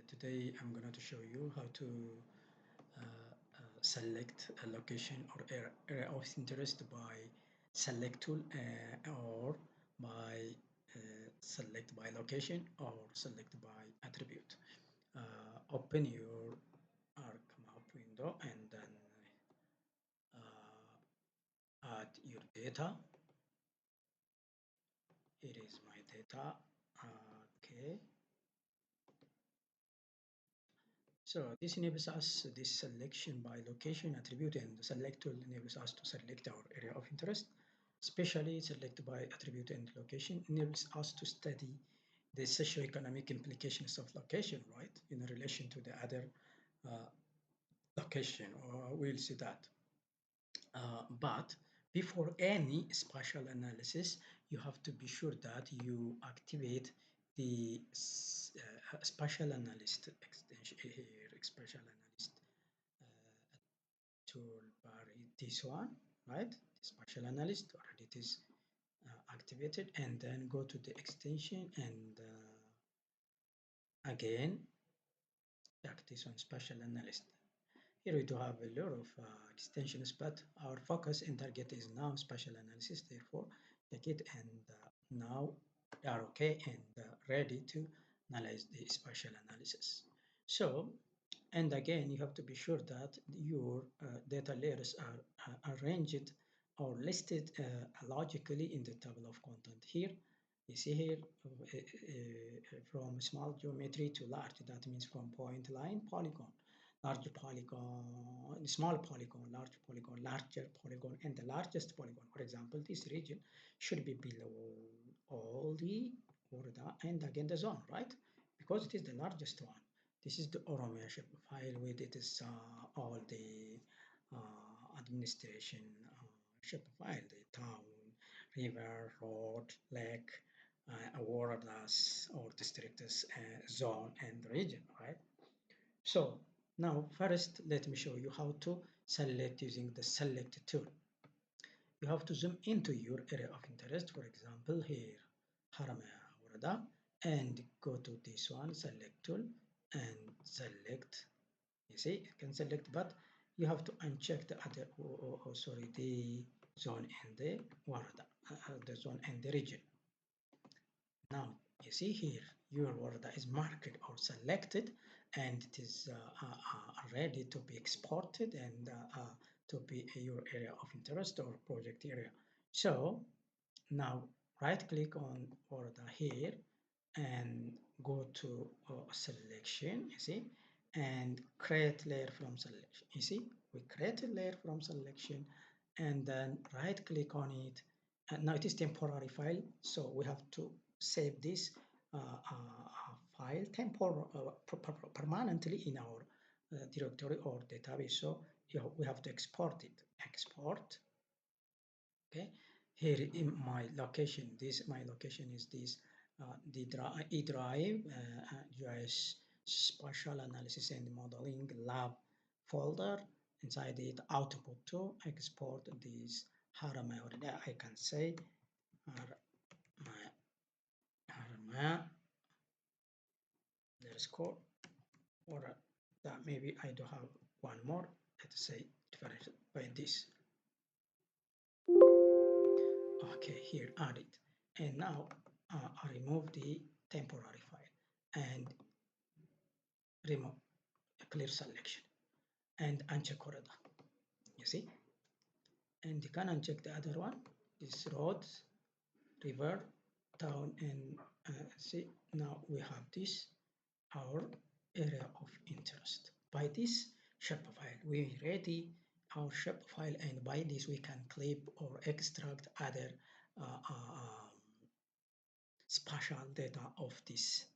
Today I'm going to show you how to select a location or area of interest by select tool or by select by location or select by attribute. Open your arc map window and then add your data. Here is my data. Okay. So this enables us this selection by location attribute, and the select tool enables us to select our area of interest. Especially select by attribute and location enables us to study the socioeconomic implications of location, right, in relation to the other uh, location, or we'll see that. But before any spatial analysis, you have to be sure that you activate the spatial analyst extension here, spatial analyst toolbar, this one, right? The spatial analyst already it is activated, and then go to the extension and again check this one, spatial analyst. Here we do have a lot of extensions, but our focus and target is now spatial analysis. Therefore, take it, and now we are okay and ready to analyze the spatial analysis. So, and again, you have to be sure that your data layers are arranged or listed logically in the table of content. Here, you see here from small geometry to large, that means from point, line, polygon, large polygon, small polygon, large polygon, larger polygon, and the largest polygon. For example, this region should be below all the Orda and again the zone, right? Because it is the largest one. This is the Oromia file with it is all the administration file, the town, river, road, lake, wardas or districts, zone, and region, right? So now first let me show you how to select using the select tool. You have to zoom into your area of interest, for example here Haramaya Warada, and go to this one, select tool, and select. You see, you can select, but you have to uncheck the other, sorry, the zone and the Warada, the zone and the region. Now you see here your word is marked or selected, and it is ready to be exported and to be your area of interest or project area. So now right click on word here and go to selection, you see, and create layer from selection. You see, we create a layer from selection and then right click on it. And now it is temporary file, so we have to save this file permanently in our directory or database. So we have to export it. Export. Okay, here in my location, this my location is this the E drive GIS spatial analysis and modeling lab folder. Inside it, output to export this Harama. I can say Harama. Let's go, or that maybe I do have one more. Let's say different by this. Okay, here add it, and now I remove the temporary file and remove a clear selection and uncheck Corada. You see, and you can uncheck the other one, this roads, river, town, and see now we have this our area of interest. By this shapefile, we ready our shapefile, and by this we can clip or extract other spatial data of this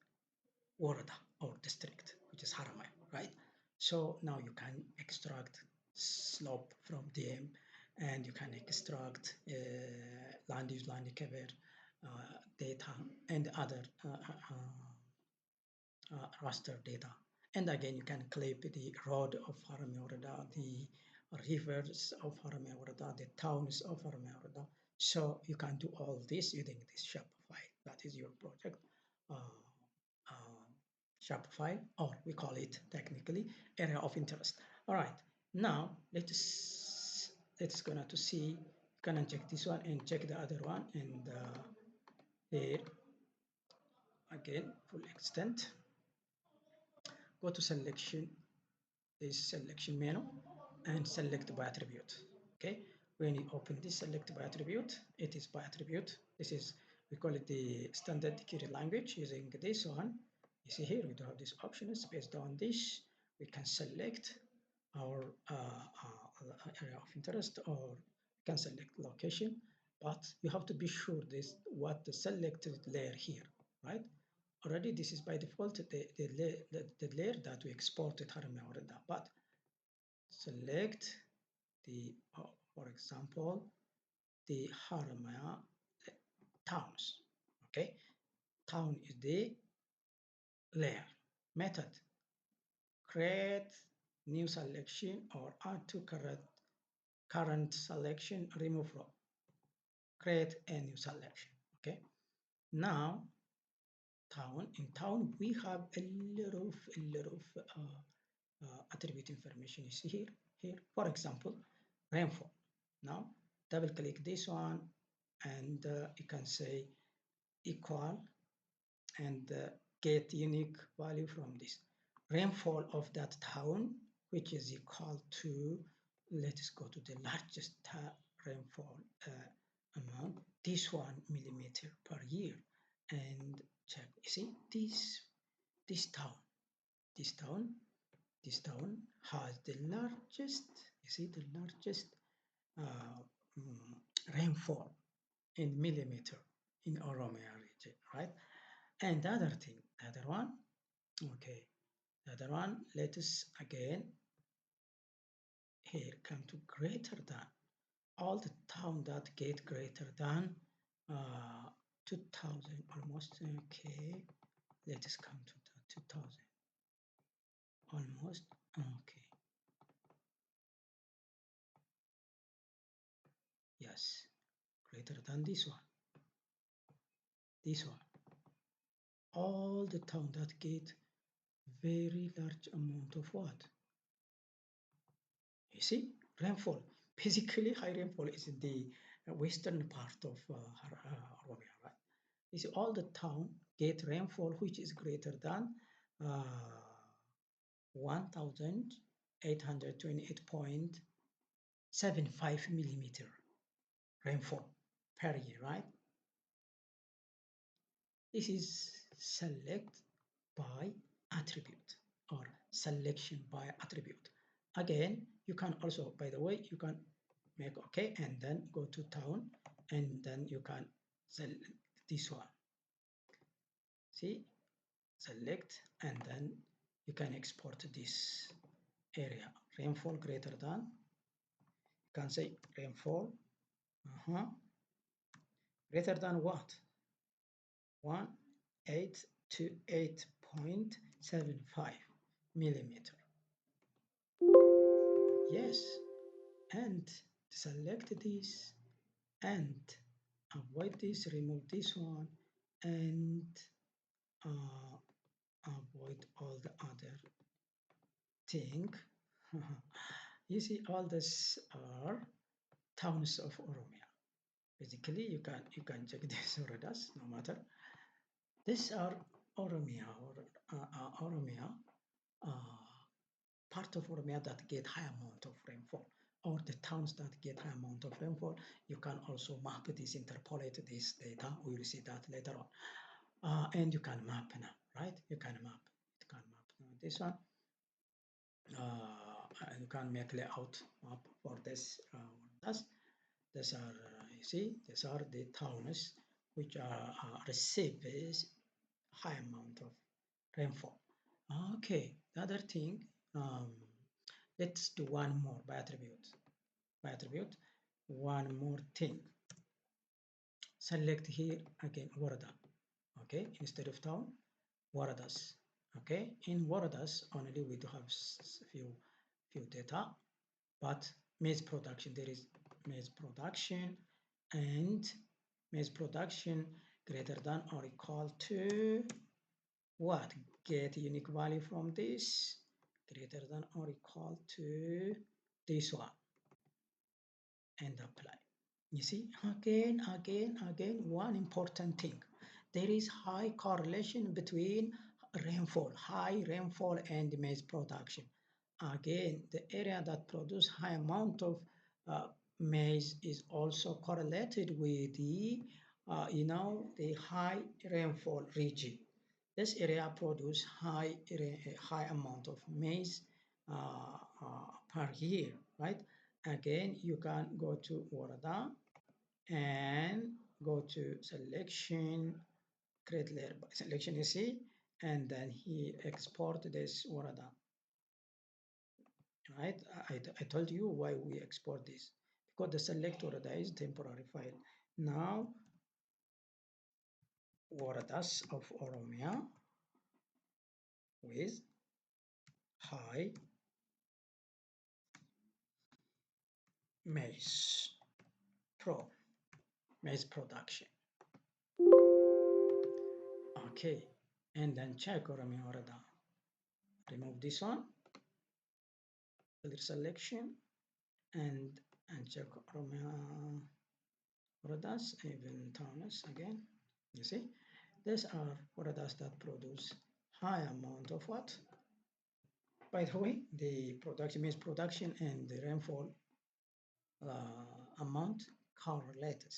world or district, which is Haramaya, right? So now you can extract slope from DM, and you can extract land use, land cover data, and other raster data. And again, you can clip the road of Haramaya, the rivers of Haramaya, the towns of Haramaya. So you can do all this using this Shopify. That is your project. Uh, uh, shop file, or we call it technically area of interest. All right, now let's gonna to see, gonna check this one and check the other one, and here again full extent, go to selection, this selection menu, and select by attribute. Okay, when you open this select by attribute, it is by attribute. This is, we call it the standard query language. Using this one, you see here we do have these options. Based on this, we can select our area of interest, or we can select location, but you have to be sure this what the selected layer here, right? Already this is by default the layer that we exported already, but select the, for example, the Haramaya towns. Okay, town is the layer. Method, create new selection or add to current selection, remove from, create a new selection. Okay, now town, in town we have a lot of attribute information you see here. For example, rainfall. Now double click this one, and you can say equal, and get unique value from this rainfall of that town, which is equal to, let's go to the largest rainfall amount, this 1 millimeter per year, and check. You see this town, this town this town has the largest, you see, the largest uh, mm, rainfall in millimeter in Oromia region, right? And the other thing, the other one, okay, the other one, let us again here come to greater than, all the town that get greater than 2000 almost, okay, let us come to the 2000 almost, okay, yes, greater than this one, all the town that get very large amount of what, you see, rainfall. Basically high rainfall is in the western part of Oromia, right? You see all the town get rainfall which is greater than 1828.75 millimeter rainfall per year, right? This is select by attribute, or selection by attribute. Again, you can also, by the way, you can make okay and then go to town, and then you can select this one. See, select, and then you can export this area. Rainfall greater than, you can say rainfall greater than what? 1828.75 millimeter. Yes, and select this and avoid this, remove this one, and avoid all the other thing. You see, all this are towns of Oromia. Basically, you can check this already, no matter. These are Oromia, or Oromia, part of Oromia that get high amount of rainfall, or the towns that get high amount of rainfall. You can also map this, interpolate this data. We will see that later on. And you can map now, right? You can map. This one. You can make layout map for this. These are, you see, these are the towns which are receives high amount of rainfall. Okay, the other thing, let's do one more by attribute. By attribute, one more thing. Select here again Warada. Okay, instead of town, Waradas. Okay, in Waradas only we do have few data, but maize production, there is maize production, and maize production greater than or equal to what? Get unique value from this greater than or equal to this one and apply. You see, again, one important thing. There is high correlation between rainfall, high rainfall and maize production. Again, the area that produce high amount of maize is also correlated with the high rainfall region. This area produce high amount of maize per year, right? Again, you can go to Warada and go to selection, create layer by selection, you see, and then he export this Warada, right? I told you why we export this, because the select Warada is temporary file. Now, Waradas of Oromia with high maize pro maize production. Okay, and then check Oromia Warada. Remove this one, clear selection, and check Romeo Waradas, even Taunus again. You see, these are Waradas that produce high amount of what? By the way, the production means production and the rainfall amount correlated,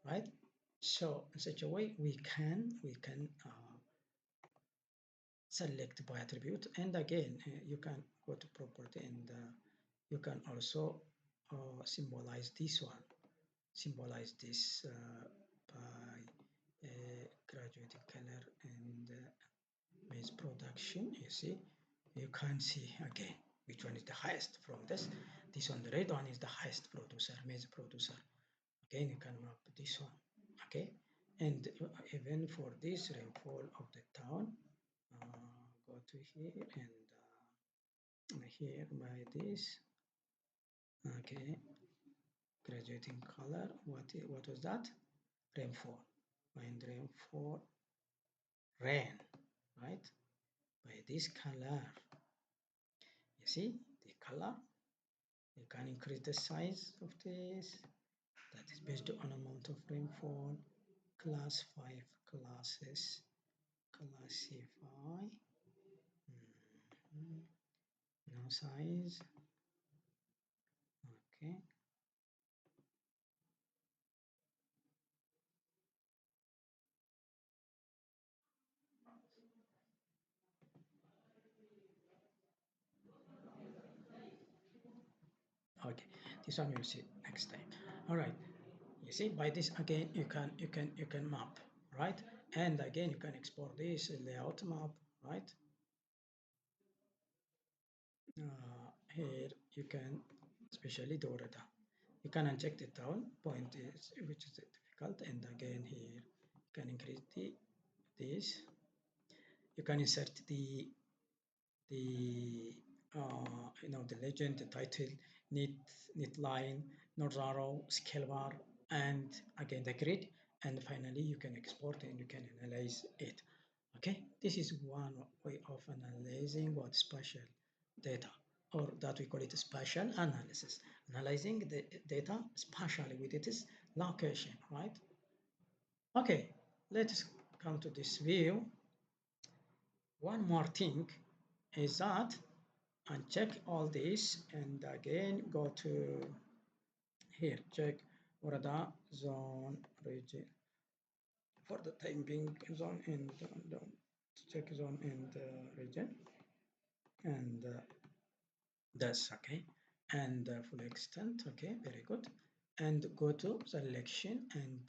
right? So in such a way, we can select by attribute, and again you can go to property and you can also symbolize this one, symbolize this by graduated color and maize production. You see, you can see again which one is the highest from this one. The red one is the highest producer, maize producer. Again, you can map this one. Okay, and even for this rainfall of the town, go to here and here by this. Okay, graduating color. What was that? Rainfall. Find rainfall, rain, right? By this color. You see the color. You can increase the size of this. That is based on amount of rainfall. Class 5 classes. Classify. No size. Okay. Okay, this one you'll see next time. All right, you see by this again you can map, right? And again you can export this layout map, right? Here you can, especially the order, you can uncheck the down point is which is difficult, and again here you can increase this. You can insert the legend, the title, neat line, node arrow, scale bar, and again the grid, and finally you can export and you can analyze it. Okay, this is one way of analyzing what spatial data, or that we call it spatial analysis, analyzing the data spatially with its location, right? Okay, let's come to this view. One more thing is that uncheck all this and again go to here, check Warada zone region. For the time being, zone and check zone and region, and that's okay, and full extent. Okay, very good. And go to selection, and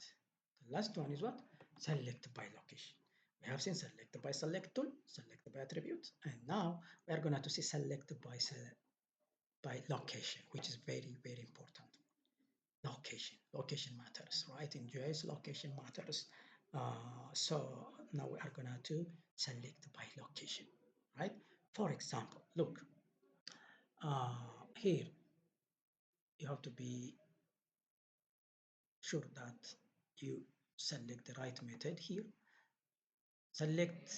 the last one is what? Select by location. We have seen select by select tool, select by attribute, and now we are going to see select by location, which is very important. Location matters, right? In GIS, location matters. So now we are gonna to select by location, right? For example, look, here you have to be sure that you select the right method here. select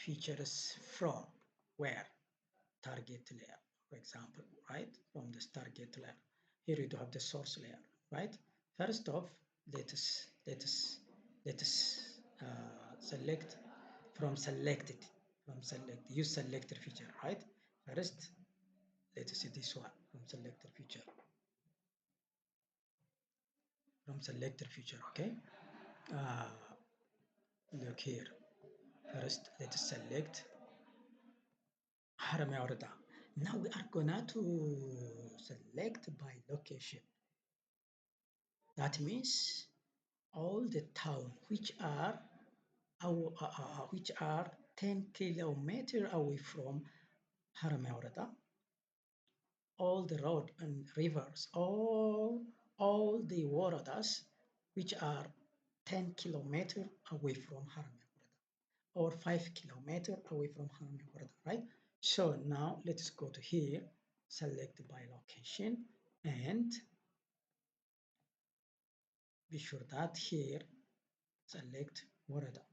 features from where target layer, for example, right? From this target layer. Here you do have the source layer, right? First off, let us select from selected from select use selected feature, right? First, let us see this one from selected feature okay. uh, Look here. First, let us select Harame Orda. Now we are gonna to select by location. That means all the town which are 10 kilometers away from Harame Orda, all the road and rivers, all the waradas which are 10 kilometers away from Harame Orda, or 5 kilometers away from Harame Orda, right? So now let's go to here, select by location, and be sure that here select Warada.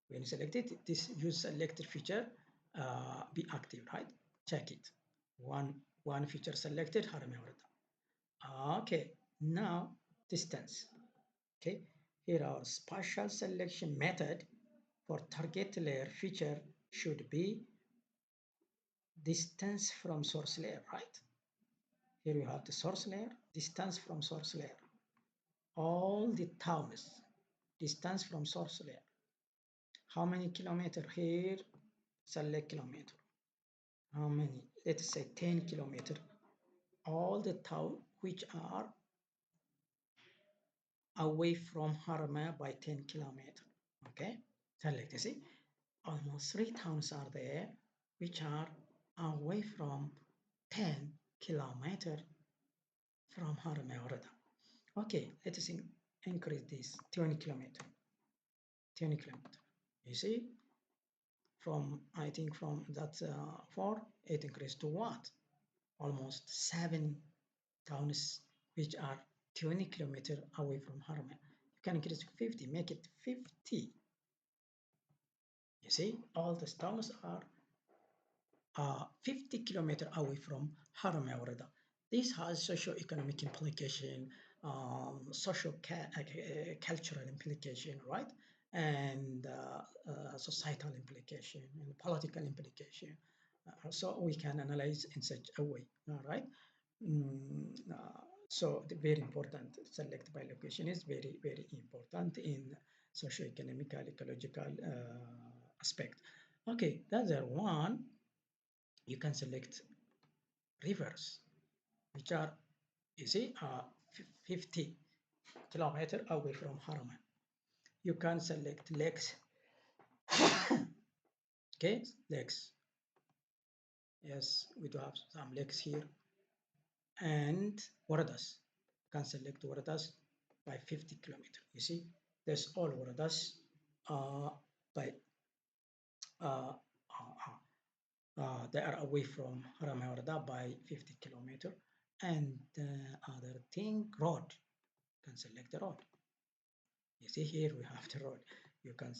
When you select it, this use selected feature be active, right? Check it. One feature selected, Harame Warada. Okay, now distance. Okay, here our spatial selection method for target layer feature should be distance from source layer, right? Here you have the source layer, distance from source layer. All the towns, distance from source layer. How many kilometer here? Select kilometer. How many? Let's say 10 kilometer. All the town which are away from Harama by 10 kilometer. Okay, select. You see, almost 3 towns are there which are away from 10 kilometer from Harama already. Okay, let us increase this 20 kilometer. 20 kilometer. You see, from I think from that 4, it increased to what? Almost 7 towns which are 20 kilometers away from Harama. You can increase to 50, make it 50. You see, all the towns are 50 kilometers away from Harama already. This has socio-economic implication, cultural implication, right? And societal implication and political implication. So we can analyze in such a way, all right? So the very important select by location is very, very important in socio-economical, ecological aspect. Okay, the other one, you can select rivers, which are, you see, 50 kilometers away from Harama. You can select lakes, okay, lakes. Yes, we do have some lakes here. And waradas. You can select waradas by 50 kilometers. You see, there's all waradas by uh, uh, they are away from Harama Warada by 50 kilometers. And the other thing, road. You can select the road. You see here we have the road. You can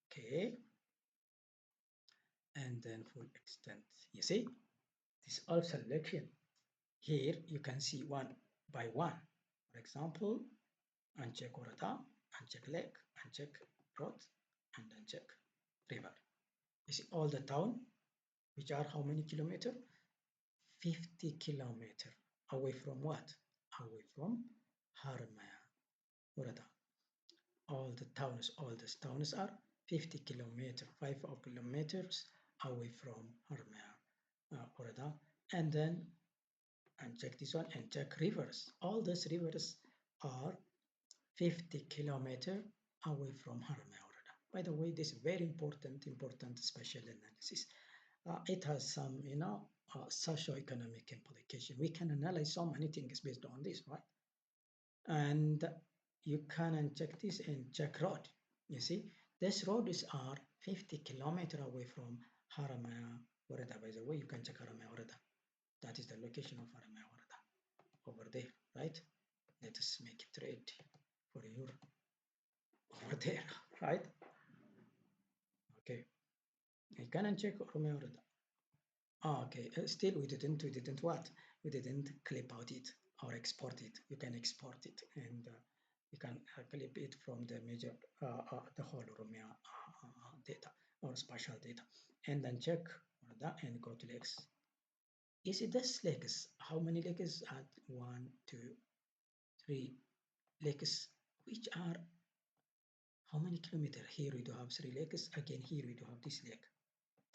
okay, and then full extent. You see this all selection. Here you can see one by one. For example, uncheck Orata, uncheck lake, uncheck road, and uncheck river. You see all the town, which are how many kilometers? 50 kilometers away from what? Away from Harmaya Orata. All the towns are 50 kilometers, 5 kilometers away from Harmaya Orada. And then and check this one and check rivers. All these rivers are 50 kilometers away from Harmaya Orada. By the way, this is very important special analysis. It has some, socio-economic implication. We can analyze so many things based on this, right? And you can uncheck this and check road. You see, these roads are 50 kilometers away from Haramaya Warada. By the way, you can check Haramaya Warada. That is the location of Haramaya Warada over there, right? Let us make it red for you over there, right? Okay, I can check Romeo Reda. Okay, still we didn't what? We didn't clip out it or export it. You can export it and you can clip it from the major, the whole Romeo data or spatial data, and then check that and go to legs. Is it this legs? How many legs? At 1, 2, 3 legs, which are how many kilometers? Here we do have 3 legs. Again, here we do have this leg.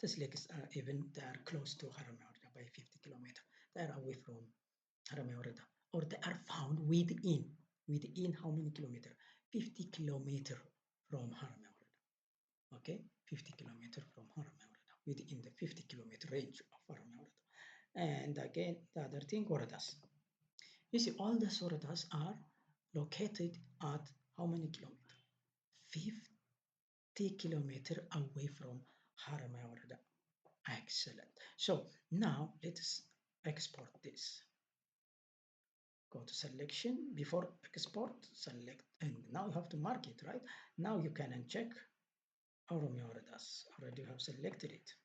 These legs are even they are close to Haramaurida by 50 kilometers. They are away from Haramaurida, or they are found within how many kilometers? 50 kilometers from Haramaurida. Okay, 50 kilometers from Haramaurida, within the 50-kilometer range of Haramaurida. And again, the other thing, Waradas. You see, all the Waradas are located at how many kilometers? 50 kilometers away from Haramaurida. Excellent. So now let's export this. Go to selection. Before export, select, and now you have to mark it, right? Now you can uncheck Oromia Oradas. Already you have selected it.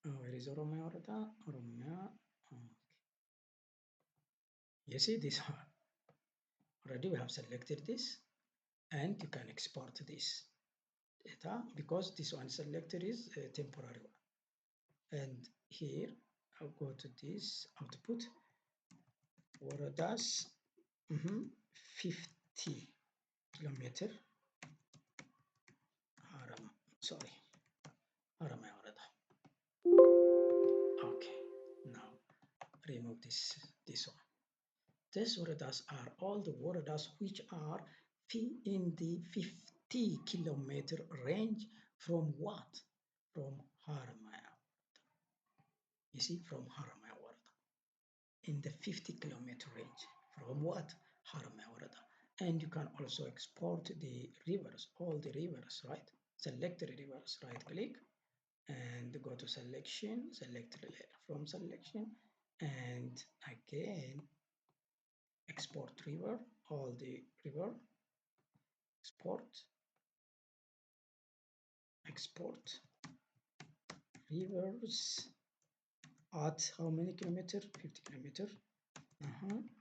Where is Oromia Orada? Oromia. Okay. You see this one. Already we have selected this, and you can export this data because this one selected is a temporary one. And here I'll go to this output. Oradas 50 kilometer haram, sorry, haramaya orada. Okay, now remove this one. These waradas are all the waradas which are in the 50-kilometer range from what? From Haramaya. You see, from Haramaya Warada. In the 50-kilometer range. From what? Haramaya Warada. And you can also export the rivers, all the rivers, right? Select the rivers, right click, and go to selection, select from selection, and again export river, all the river, export rivers at how many kilometer? 50 kilometer.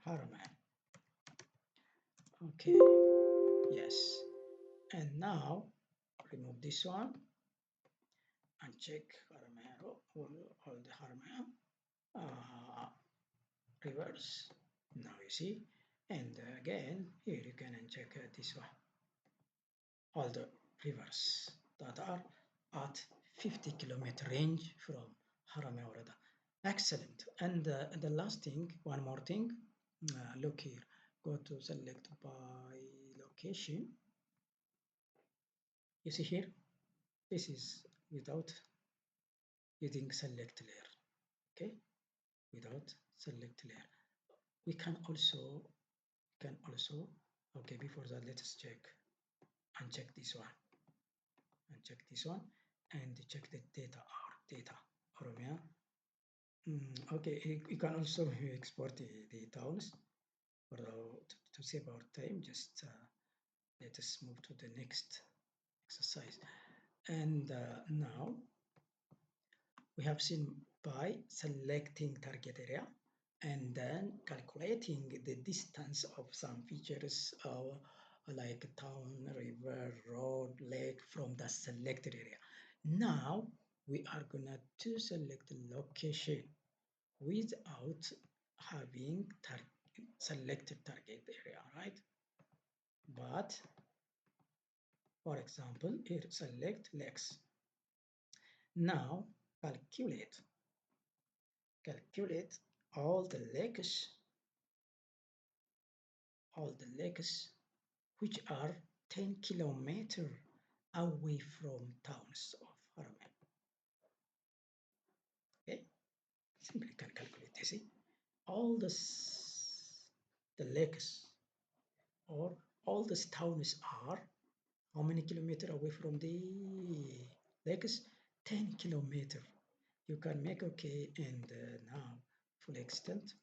Haraman. Okay, yes. And now remove this one and check Haraman, all the Haraman rivers. Now you see, and again here you can check this one, all the rivers that are at 50-kilometer range from Harame Orada. Excellent. And the last thing, one more thing, look here, go to select by location. You see here, this is without using select layer, okay? Without select layer. We can also, okay, before that, let's check, uncheck this one, uncheck this one, and check the data, our data, Oromia. Okay, you can also export the towns. For to save our time, just let us move to the next exercise. And now we have seen by selecting target area and then calculating the distance of some features like town, river, road, lake from the selected area. Now we are gonna to select the location without having selected target area, right? But for example, here select lakes. Now calculate all the lakes which are 10 kilometers away from towns of Haramain. Okay, simply can calculate. You see, all the lakes or all the towns are how many kilometers away from the lakes? 10 kilometers. You can make okay, and now full extent.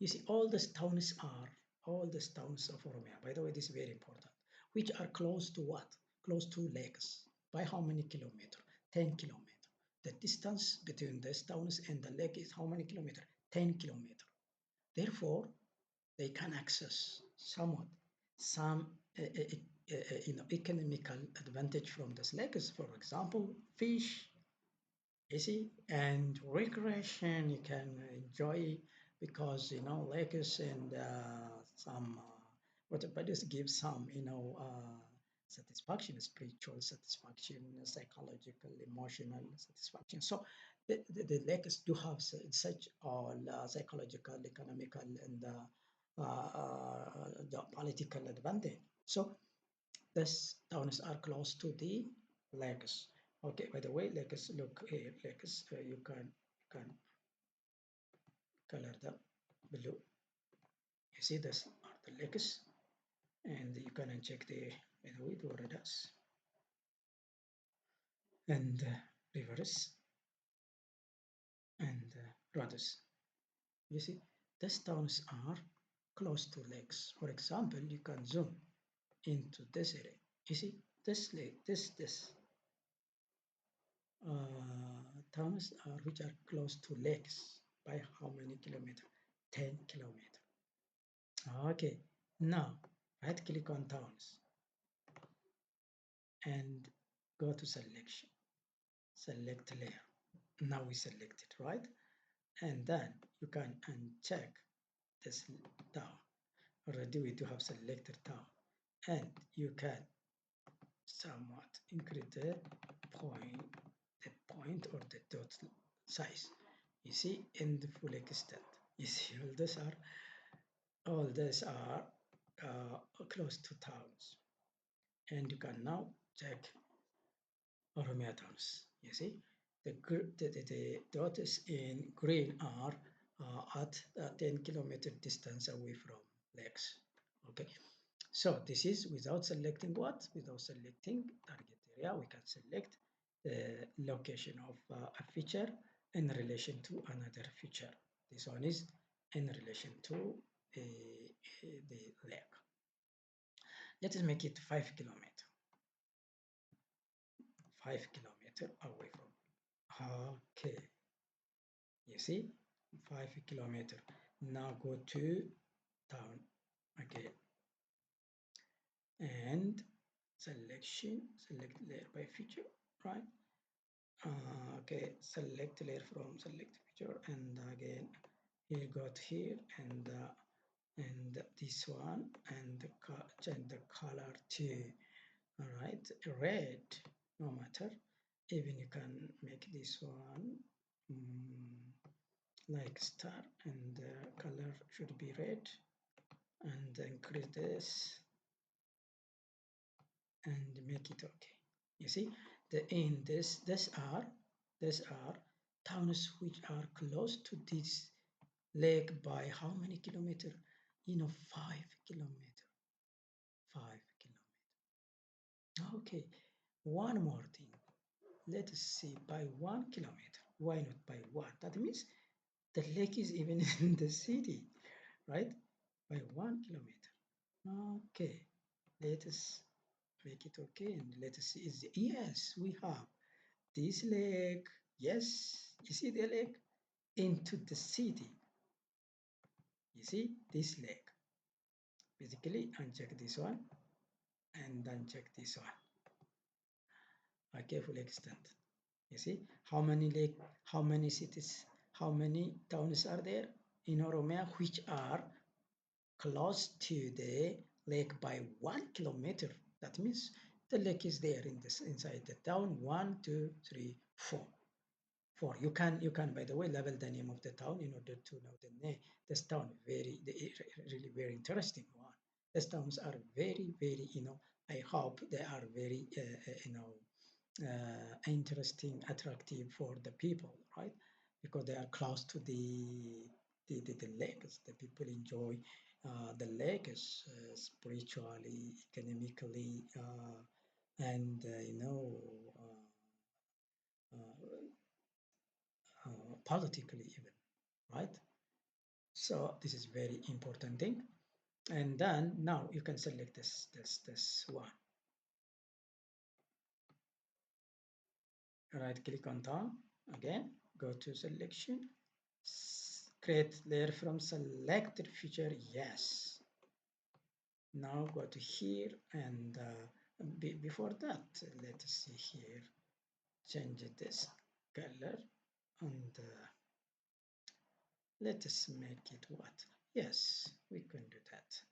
You see, all the towns of Oromia. By the way, this is very important. Which are close to what? Close to lakes. by how many kilometers? 10 kilometers. The distance between these towns and the lake is how many kilometers? 10 kilometers. Therefore, they can access somewhat some economical advantage from these lakes. For example, fish, you see, and recreation you can enjoy because lakes and some water bodies give some satisfaction, spiritual satisfaction, psychological, emotional satisfaction. So the lakes do have such all psychological, economical, and the political advantage. So these towns are close to the lakes. Okay, by the way, lakes, look here, lakes, you can color them blue. You see this are the lakes, and you can check the, by the way, the rivers and rivers and roads. You see, these towns are close to lakes. For example, you can zoom into this area. You see, this lake, this towns are which are close to lakes by how many kilometers? 10 kilometers. Okay, now right click on towns and go to selection. Select layer. Now we select it, right? And then you can uncheck this town. Already we do have selected town. And you can somewhat increase the point or the dot size. You see, in the full extent. You see, all these are close to towns, and you can now check Oromia towns. You see, the dots in green are at 10-kilometer distance away from lakes. Okay, so this is without selecting what? Without selecting target area, we can select the location of a feature in relation to another feature. This one is in relation to the lake. Let us make it 5 kilometers. 5 kilometers away from. Okay, you see, 5 kilometers. Now go to town again and select layer by feature, right? Okay, select layer from select feature, and again you got here and this one, and change the color to, all right, red. No matter, even you can make this one like star, and the color should be red, and increase this and make it okay. You see, the in these are towns which are close to this lake by how many kilometers? 5 kilometers. 5 kilometers. Okay, one more thing. Let us see, by 1 kilometer. Why not by one? That means the lake is even in the city, right? By 1 kilometer. Okay, let us make it okay, and let us see. Yes, we have this lake. Yes, you see the lake into the city. You see this lake. Basically, uncheck this one and uncheck this one. Okay, full extent. You see how many lake, how many cities, how many towns are there in Oromia which are close to the lake by 1 kilometer. That means the lake is there in this inside the town. One, two, three, four. Four. You can by the way level the name of the town in order to know the name. This town really very interesting one. These towns are very I hope they are very interesting, attractive for the people, right? Because they are close to the lakes. The people enjoy the lakes spiritually, economically, and politically even, right? So this is very important thing. And then now you can select this one. right click on town again, go to selection, create layer from selected feature, yes. Now go to here and before that, let us see here, change this color and let us make it what? Yes, we can do that.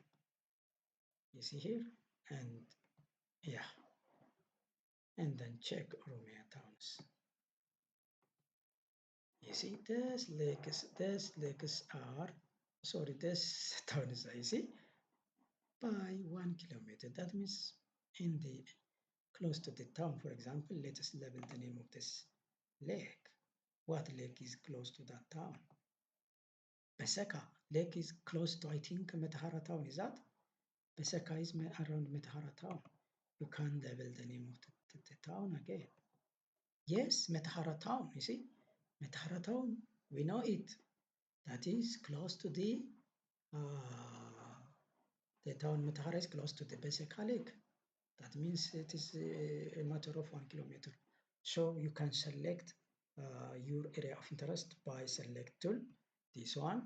You see here, and yeah, and then check Oromia towns. You see, these lakes are, sorry, this town is, you see, by 1 kilometer. That means in the close to the town, for example, let us label the name of this lake. What lake is close to that town? Beseka lake is close to, I think, Metahara town. Is that? Beseka is around Metahara town. You can label the name of the town again. Yes, Metahara town. You see, Metahara town. We know it. That is close to uh, the town Metahara is close to the Beseka lake. That means it is a matter of 1 kilometer. So you can select your area of interest by select tool, this one,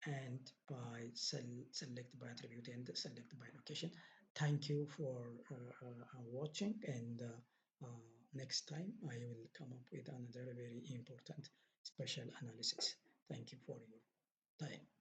and by select by attribute and select by location. Thank you for watching, and next time I will come up with another very important special analysis. Thank you for your time.